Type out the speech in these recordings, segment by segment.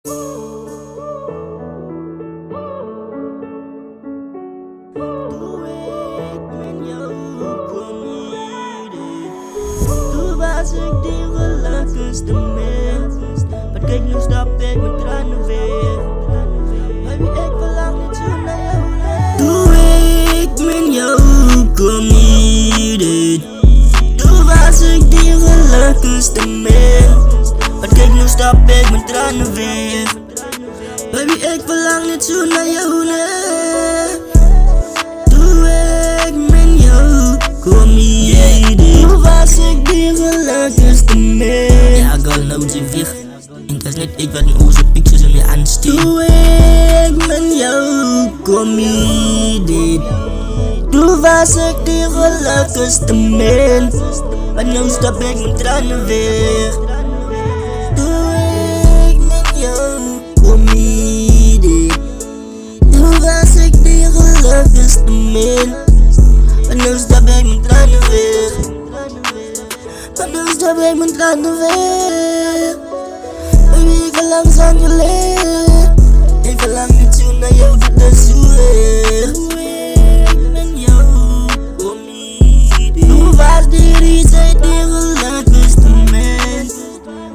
Was ik die gelukkigste mens. Maar kijk, nu stap ik met tranen weer. Baby, ik verlang niet zo naar jou. Doe ik met jou, kom niet. Toen was ik die gelukkigste mens. Maar kijk, nu stap ik met tranen weer. Baby, ik verlang niet zo naar jou. Doe ik met jou, kom niet. Toen was ik die gelukkigste mens. Ja, girl, nou ze weg. Internet, ik werd een oze pictures en weer aansteen. Doe ik met jou, kom niet. Toen was ik die gelukkigste mens. Maar nu stap ik met tranen weer. Doe ik met jou, kom niet. Toen was ik die gelukkigste mens. Maar nu stap ik met tranen weer. Maar nu stap ik met tranen weer. Baby, ik verlang aan je leer. Ik verlang niet zo naar jou, dat is hoe ik. Ik ben jou, kom niet. Toen was die reason die gelukkigste mens.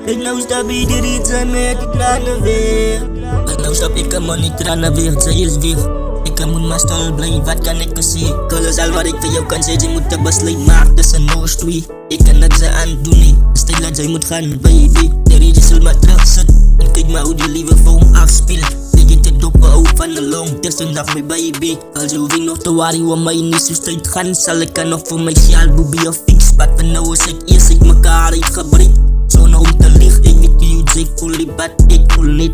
Ik nou stap ik die reason met die tranen weer. Maar nou stap ik hem niet tranen weer, zij is weg. Ik moet maar stil blijven, wat kan ik zien? Alles al wat ik voor jou kan zeggen, je moet een besluit maken, dat is een no story. Ik kan het ze aandoen niet, stel dat zij moet gaan, baby. De reden zal maar terug zitten, en kijk maar hoe die lieve voor me afspeelt. Ik get het op oog van de long, het is een dag met baby. Als je hoef ik nog te worry, waar mij niet zo stuit gaan, zal ik er nog voor mij sjaal, boebie of fix. Wat van nou is ik eerst, ik mekaar uitgebreid. Zonder om te licht, ik weet niet hoe zij voel, ik voel niet.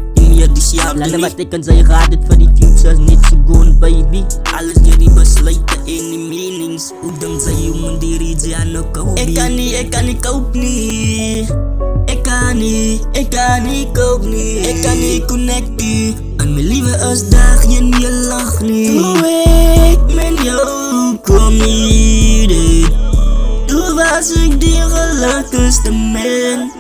Die sjaal, laat wat ik kan zeggen, gaat het voor die futures niet zo goed, baby. Alles door die besluiten en die menings. Hoe dan zei je man die reeds aan de koop? Ik kan niet koop niet. Ik kan niet koop niet. Ik kan niet connecten. En mijn lieve als dag je en je lacht niet. Doe ik met jou, kom niet. Toen was ik die gelukkigste mens.